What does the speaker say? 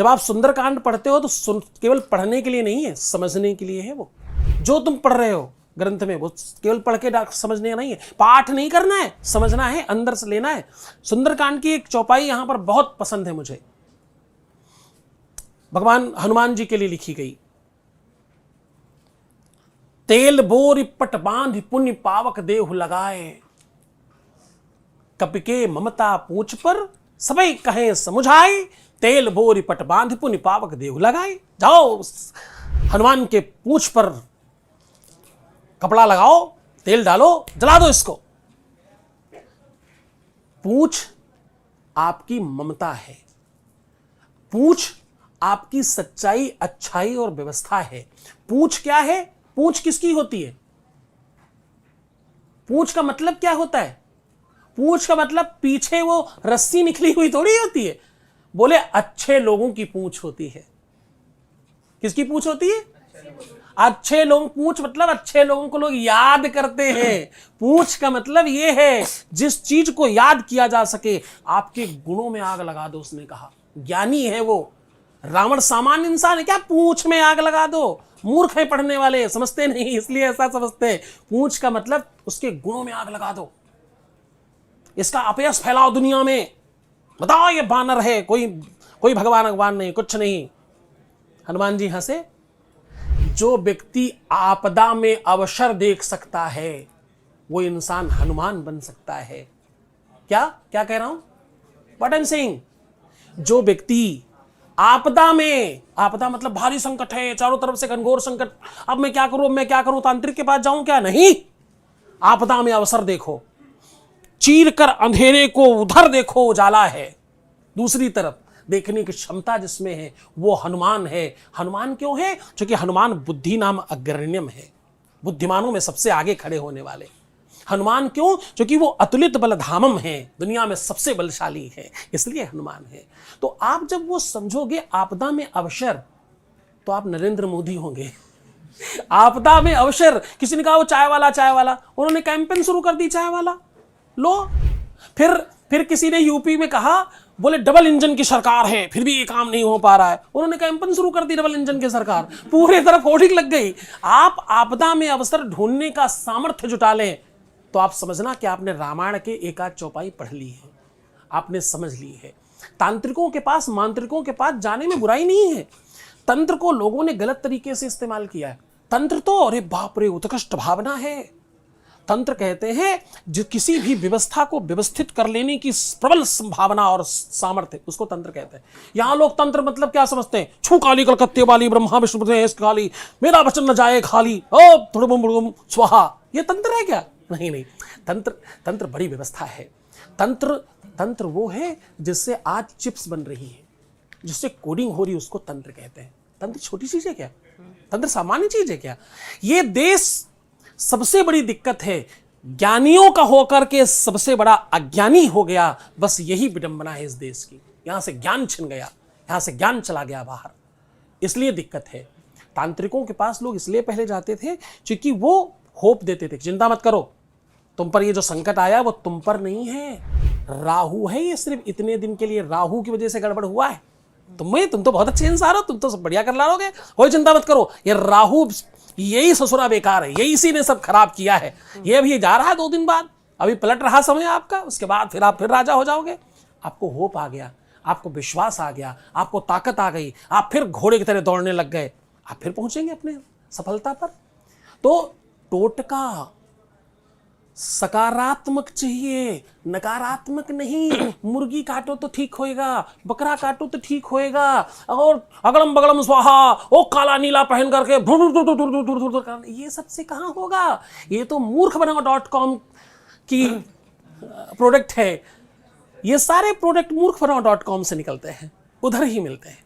जब आप सुंदरकांड पढ़ते हो तो केवल पढ़ने के लिए नहीं है, समझने के लिए है। वो जो तुम पढ़ रहे हो ग्रंथ में वो केवल पढ़ के समझने नहीं है, पाठ नहीं करना है, समझना है, अंदर से लेना है। सुंदरकांड की एक चौपाई यहां पर बहुत पसंद है मुझे, भगवान हनुमान जी के लिए लिखी गई। तेल बोरी पट बांध पुण्य पावक देहु लगाए, कपिके ममता पूछ पर सबई कहे समुझाए, तेल बोरी पट बांध पुण्य पावक देहु लगाए। जाओ हनुमान के पूछ पर कपड़ा लगाओ, तेल डालो, जला दो इसको। पूछ आपकी ममता है, पूछ आपकी सच्चाई, अच्छाई और व्यवस्था है। पूछ क्या है? पूछ किसकी होती है? पूछ का मतलब क्या होता है? पूछ का मतलब पीछे वो रस्सी निकली हुई थोड़ी होती है। बोले अच्छे लोगों की पूछ होती है। किसकी पूछ होती है? अच्छे लोग। पूछ मतलब अच्छे लोगों को लोग याद करते हैं। पूछ का मतलब ये है जिस चीज को याद किया जा सके। आपके गुणों में आग लगा दो, उसने कहा। ज्ञानी है वो। रावण सामान्य इंसान है क्या? पूछ में आग लगा दो। मूर्ख है पढ़ने वाले, समझते नहीं, इसलिए ऐसा समझते हैं। पूछ का मतलब उसके गुणों में आग लगा दो, इसका अपयश फैलाओ दुनिया में। बताओ ये बानर है, कोई भगवान नहीं, कुछ नहीं। हनुमान जी हंसे। जो व्यक्ति आपदा में अवसर देख सकता है वो इंसान हनुमान बन सकता है। क्या कह रहा हूं? What I am saying? जो व्यक्ति आपदा में, आपदा मतलब भारी संकट है, चारों तरफ से घनघोर संकट, अब मैं क्या करूं, तांत्रिक के पास जाऊं क्या? नहीं। आपदा में अवसर देखो, चीर कर अंधेरे को उधर देखो, उजाला है। दूसरी तरफ देखने की क्षमता जिसमें है वो हनुमान है। हनुमान क्यों है? क्योंकि हनुमान बुद्धि नाम अग्रण्यम है, बुद्धिमानों में सबसे आगे खड़े होने वाले। हनुमान क्यों? क्योंकि वो अतुलित बलधामम है, दुनिया में सबसे बलशाली है, इसलिए हनुमान है। तो आप जब वो समझोगे आपदा में अवसर, तो आप नरेंद्र मोदी होंगे। आपदा में अवसर। किसी ने कहा वो चाय वाला, उन्होंने कैंपेन शुरू कर दी चाय वाला, लो। फिर किसी ने यूपी में कहा, बोले डबल इंजन की सरकार है फिर भी ये काम नहीं हो पा रहा है, उन्होंने कैंपेन शुरू कर दी डबल इंजन की सरकार, पूरे तरफ होर्डिंग लग गई। आप आपदा में अवसर ढूंढने का सामर्थ्य जुटा लें तो आप समझना कि आपने रामायण के एक आध चौपाई पढ़ ली है, आपने समझ ली है। तांत्रिकों के पास, मांत्रिकों के पास जाने में बुराई नहीं है। तंत्र को लोगों ने गलत तरीके से इस्तेमाल किया है। तंत्र तो अरे बाप रे उत्कृष्ट भावना है। तंत्र कहते हैं जो किसी भी व्यवस्था को व्यवस्थित कर लेने की प्रबल संभावना और सामर्थ्य, उसको तंत्र कहते हैं। यहां लोग तंत्र मतलब क्या समझते हैं? छू काली कलकत्ते वाली ब्रह्मा विष्णु काली, मेरा वचन न जाए खाली, ओ थोड़ा स्वाहा। ये तंत्र है क्या? नहीं। तंत्र बड़ी व्यवस्था है। तंत्र वो है जिससे आज चिप्स बन रही है, जिससे कोडिंग हो रही है, उसको तंत्र कहते हैं। तंत्र छोटी चीज है क्या? तंत्र सामान्य चीज है क्या? ये देश सबसे बड़ी दिक्कत है, ज्ञानियों का होकर के सबसे बड़ा अज्ञानी हो गया। बस यही विडंबना है इस देश की। यहां से ज्ञान छिन गया, यहां से ज्ञान चला गया बाहर, इसलिए दिक्कत है। तांत्रिकों के पास लोग इसलिए पहले जाते थे क्योंकि वो होप देते थे, चिंता मत करो, तुम पर ये जो संकट आया वो तुम पर नहीं है, राहु है, ये सिर्फ इतने दिन के लिए, राहु की वजह से गड़बड़ हुआ है। तुम तो बहुत अच्छे इंसान हो, तुम तो सब बढ़िया कर लाओगे, कोई चिंता मत करो। ये राहु यही ससुरा बेकार है, यही इसी ने सब खराब किया है। ये अभी जा रहा है 2 दिन बाद, अभी पलट रहा समय आपका, उसके बाद फिर आप फिर राजा हो जाओगे। आपको होप आ गया, आपको विश्वास आ गया, आपको ताकत आ गई, आप फिर घोड़े की तरह दौड़ने लग गए, आप फिर पहुंचेंगे अपने सफलता पर। तो टोटका सकारात्मक चाहिए, नकारात्मक नहीं। मुर्गी काटो तो ठीक होएगा, बकरा काटो तो ठीक होएगा, और अगड़म बगड़म स्वाहा, ओ काला नीला पहन करके ये सबसे कहां होगा? ये तो मूर्ख बनाओ .com की प्रोडक्ट है। ये सारे प्रोडक्ट मूर्ख बनाओ .com से निकलते हैं, उधर ही मिलते हैं।